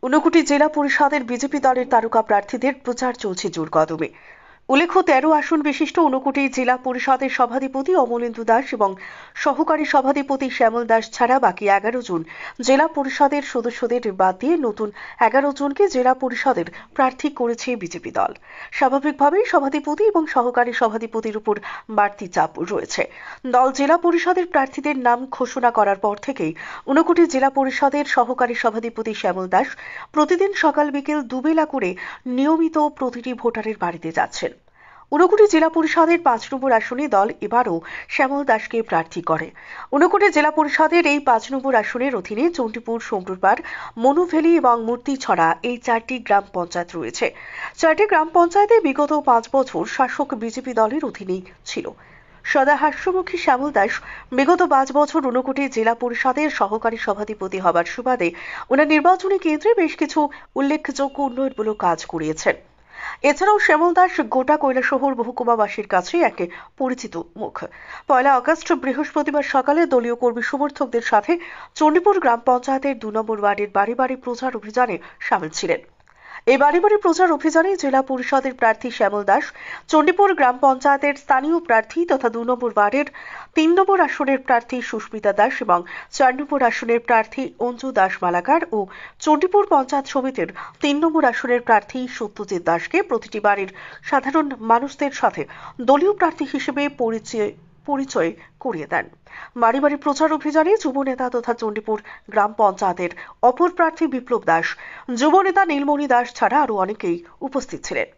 ঊনকোটি জেলা পরিষদের বিজেপি দলের তারকা প্রার্থীদের প্রচার চলছে জোর কদমে। উল্লেখ্য ১৩ আসন বিশিষ্ট ঊনকোটি জেলা পরিষদের সভাধিপতি অমলেন্দু দাস এবং সহকারী সভাধিপতি শ্যামল দাস ছাড়া বাকি ১১ জন জেলা পরিষদের সদস্যদের বাদ দিয়ে নতুন ১১ জনকে জেলা পরিষদের প্রার্থী করেছে বিজেপি দল। স্বাভাবিকভাবেই সভাধিপতি এবং সহকারী সভাধিপতির উপর বাড়তি চাপ রয়েছে। দল জেলা পরিষদের প্রার্থীদের নাম ঘোষণা করার পর থেকেই ঊনকোটি জেলা পরিষদের সহকারী সভাধিপতি শ্যামল দাস প্রতিদিন সকাল বিকেল দুবেলা করে নিয়মিত প্রতিটি ভোটারের বাড়িতে যাচ্ছেন। ঊনকোটি জেলা পরিষদের ৫ নম্বর আসনে দল এবারও শ্যামল দাসকে প্রার্থী করে। ঊনকোটি জেলা পরিষদের এই ৫ নম্বর আসনের অধীনে চণ্ডীপুর, সোমরুরপাড়, মনুভেলি এবং মূর্তিছড়া এই ৪টি গ্রাম পঞ্চায়েত রয়েছে। ৪টি গ্রাম পঞ্চায়েতে বিগত ৫ বছর শাসক বিজেপি দলের অধীনেই ছিল। সদা হাস্যমুখী শ্যামল দাস বিগত ৫ বছর ঊনকোটি জেলা পরিষদের সহকারী সভাধিপতি হবার সুবাদে ওনার নির্বাচনী কেন্দ্রে বেশ কিছু উল্লেখযোগ্য উন্নয়নমূলক কাজ করিয়েছেন। এছাড়াও শ্যামল দাস গোটা কৈলাসহর মহকুমাবাসীর কাছে এক পরিচিত মুখ। ১ আগস্ট বৃহস্পতিবার সকালে দলীয় কর্মী সমর্থকদের সাথে চণ্ডীপুর গ্রাম পঞ্চায়েতের ২ নম্বর ওয়ার্ডের বাড়ি বাড়ি প্রচার অভিযানে সামিল ছিলেন। এই বাড়ি বাড়ি প্রচার অভিযানে জেলা পরিষদের প্রার্থী শ্যামল দাস, চণ্ডীপুর গ্রাম পঞ্চায়েতের স্থানীয় প্রার্থী তথা ২ নম্বর ওয়ার্ডের ৩ নম্বর আসনের প্রার্থী সুস্মিতা দাস এবং ৪ নম্বর আসনের প্রার্থী অঞ্জু দাস মালাকার ও চণ্ডীপুর পঞ্চায়েত সমিতির ৩ নম্বর আসনের প্রার্থী সত্যজিৎ দাসকে প্রতিটি বাড়ির সাধারণ মানুষদের সাথে দলীয় প্রার্থী হিসেবে পরিচয় করিয়ে দেন। বাড়ি বাড়ি প্রচার অভিযানে যুব নেতা তথা চণ্ডীপুর গ্রাম পঞ্চায়েতের অপর প্রার্থী বিপ্লব দাস, যুব নেতা নীলমণি দাস ছাড়া আরো অনেকেই উপস্থিত ছিলেন।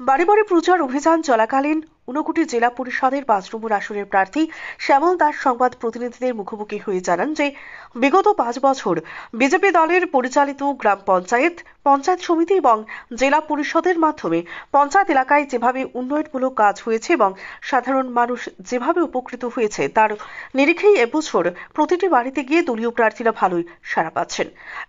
বাড়ি বাড়ি প্রচার অভিযান চলাকালীন ঊনকোটি জেলা পরিষদের ৫ নম্বর আসনের প্রার্থী শ্যামল দাস সংবাদ প্রতিনিধিদের মুখোমুখি হয়ে জানান যে বিগত ৫ বছর বিজেপি দলের পরিচালিত গ্রাম পঞ্চায়েত, পঞ্চায়েত সমিতি এবং জেলা পরিষদের মাধ্যমে পঞ্চায়েত এলাকায় যেভাবে উন্নয়নমূলক কাজ হয়েছে এবং সাধারণ মানুষ যেভাবে উপকৃত হয়েছে তার নিরিখেই এবছর প্রতিটি বাড়িতে গিয়ে দলীয় প্রার্থীরা ভালোই সাড়া পাচ্ছেন।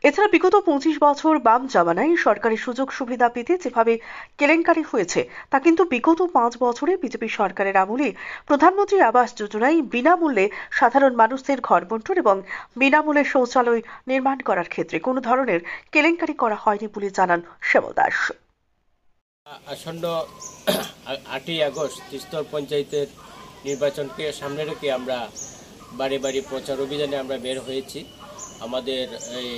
এছাড়া বিগত ২৫ বছর বাম জামানায় সরকারি সুযোগ সুবিধা পেতে যেভাবে কেলেঙ্কারি হয়েছে তা কিন্তু বিগত ৫ বছরে বিজেপি সরকারের আমলে প্রধানমন্ত্রী আবাস যোজনায় বিনামূল্যে সাধারণ মানুষদের ঘর বন্টন এবং বিনামূল্যে শৌচালয় নির্মাণ করার ক্ষেত্রে কোনো ধরনের কেলেঙ্কারি করা হয়নি বলে জানান শ্যামল দাস। আসন্ন ৮ই আগস্ট তিস্তর পঞ্চায়েতের নির্বাচনকে সামনে রেখে আমরা বাড়ি বাড়ি প্রচার অভিযানে আমরা বের হয়েছি। আমাদের এই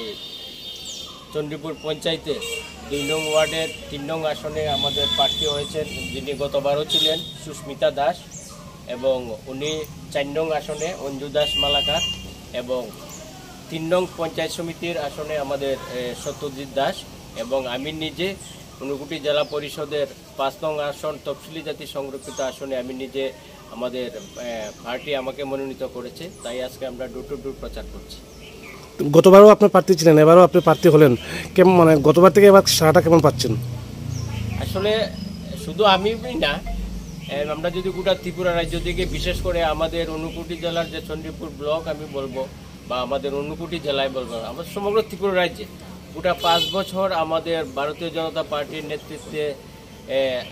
চণ্ডীপুর পঞ্চায়েতের ২ নং ওয়ার্ডের ৩ নং আসনে আমাদের প্রার্থী হয়েছেন, যিনি গতবারও ছিলেন, সুস্মিতা দাস, এবং উনি ৪ নং আসনে অঞ্জু দাস মালাকার, এবং ৩ নং পঞ্চায়েত সমিতির আসনে আমাদের সত্যজিৎ দাস, এবং আমি নিজে ঊনকোটি জেলা পরিষদের ৫ নং আসন তফসিলি জাতি সংরক্ষিত আসনে আমি নিজে আমাদের পার্টি আমাকে মনোনীত করেছে, তাই আজকে আমরা ডোর টু ডোর প্রচার করছি। গতবারও আপনি প্রার্থী ছিলেন, এবারও আপনি প্রার্থী হলেন, কেমন মানে গতবার থেকে এবার সারাটা কেমন পাচ্ছেন? আসলে শুধু আমি না, আমরা যদি গোটা ত্রিপুরা রাজ্য থেকে, বিশেষ করে আমাদের ঊনকোটি জেলার যে চণ্ডীপুর ব্লক আমি বলবো, বা আমাদের ঊনকোটি জেলায় বলবো, আমাদের সমগ্র ত্রিপুরা রাজ্যে গোটা ৫ বছর আমাদের ভারতীয় জনতা পার্টির নেতৃত্বে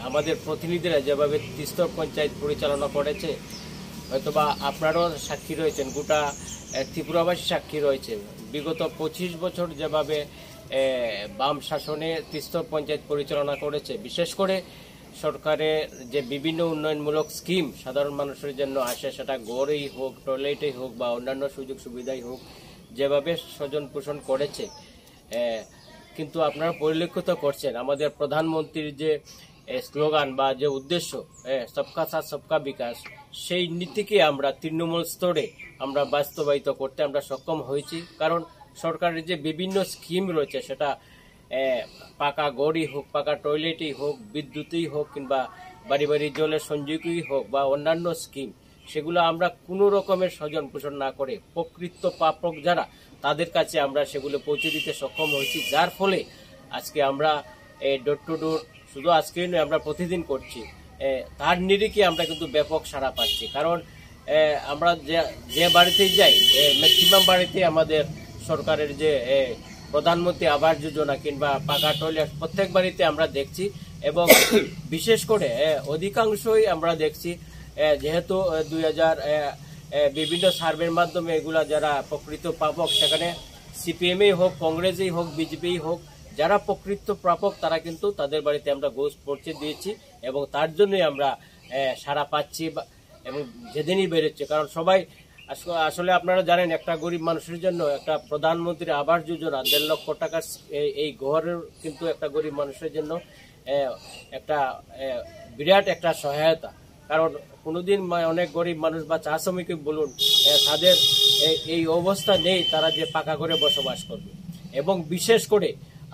আমাদের প্রতিনিধিরা যেভাবে তিস্তর পঞ্চায়েত পরিচালনা করেছে, হয়তোবা আপনারাও সাক্ষী রয়েছেন, গোটা ত্রিপুরাবাসী সাক্ষী রয়েছে। বিগত ২৫ বছর যেভাবে বাম শাসনে তিস্তর পঞ্চায়েত পরিচালনা করেছে, বিশেষ করে সরকারের যে বিভিন্ন উন্নয়নমূলক স্কিম সাধারণ মানুষের জন্য আসে, সেটা গড়েই হোক, টয়লেটেই হোক বা অন্যান্য সুযোগ সুবিধাই হোক, যেভাবে স্বজন পোষণ করেছে, কিন্তু আপনারা পরিলক্ষিত করছেন আমাদের প্রধানমন্ত্রীর যে স্লোগান বা যে উদ্দেশ্য, সবকা সাথ সবকা বিকাশ, সেই নীতিকে আমরা তৃণমূল স্তরে আমরা বাস্তবায়িত করতে আমরা সক্ষম হয়েছি। কারণ সরকারের যে বিভিন্ন স্কিম রয়েছে, সেটা পাকা গড়ই হোক, পাকা টয়লেটই হোক, বিদ্যুৎই হোক, কিংবা বাড়ি বাড়ি জলের সংযোগই হোক বা অন্যান্য স্কিম, সেগুলো আমরা কোনো রকমের স্বজন পোষণ না করে প্রকৃত প্রাপক যারা, তাদের কাছে আমরা সেগুলো পৌঁছে দিতে সক্ষম হয়েছি, যার ফলে আজকে আমরা ডোর টু ডোর শুধু আজকেই নয়, আমরা প্রতিদিন করছি। তার নিরিখে আমরা কিন্তু ব্যাপক সাড়া পাচ্ছি। কারণ আমরা যে বাড়িতেই যাই, ম্যাক্সিমাম বাড়িতে আমাদের সরকারের যে প্রধানমন্ত্রী আবাস যোজনা কিংবা পাকা টয়লেট প্রত্যেক বাড়িতে আমরা দেখছি, এবং বিশেষ করে অধিকাংশই আমরা দেখছি, যেহেতু ২০০০ বিভিন্ন সার্ভের মাধ্যমে এগুলা যারা প্রকৃত প্রাপক, সেখানে সিপিএমই হোক, কংগ্রেসই হোক, বিজেপিই হোক, যারা প্রকৃত প্রাপক তারা কিন্তু তাদের বাড়িতে আমরা গোশ পৌঁছে দিয়েছি এবং তার জন্যই আমরা সাড়া পাচ্ছি এবং যেদিনই বেরোচ্ছে। কারণ সবাই আসলে আপনারা জানেন একটা গরিব মানুষের জন্য একটা প্রধানমন্ত্রী আবাস যোজনা 1.5 লক্ষ টাকা এই ঘরের কিন্তু একটা গরিব মানুষের জন্য একটা বিরাট একটা সহায়তা। কারণ কোনোদিন অনেক গরিব মানুষ বা চা শ্রমিক বলুন তাদের এই অবস্থা নেই তারা যে পাকা করে বসবাস করবে। এবং বিশেষ করে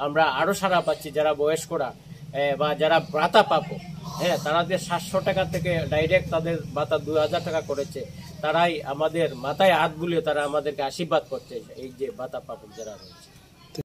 আমরা আরো সাড়া পাচ্ছি যারা বয়স্করা বা যারা ভাতা পাবো, তাদের 700 টাকা থেকে ডাইরেক্ট তাদের ভাতা 2000 টাকা করেছে। তারাই আমাদের মাথায় হাত বুলিয়ে তারা আমাদেরকে আশীর্বাদ করছে এই যে ভাতা পাবো যারা রয়েছে।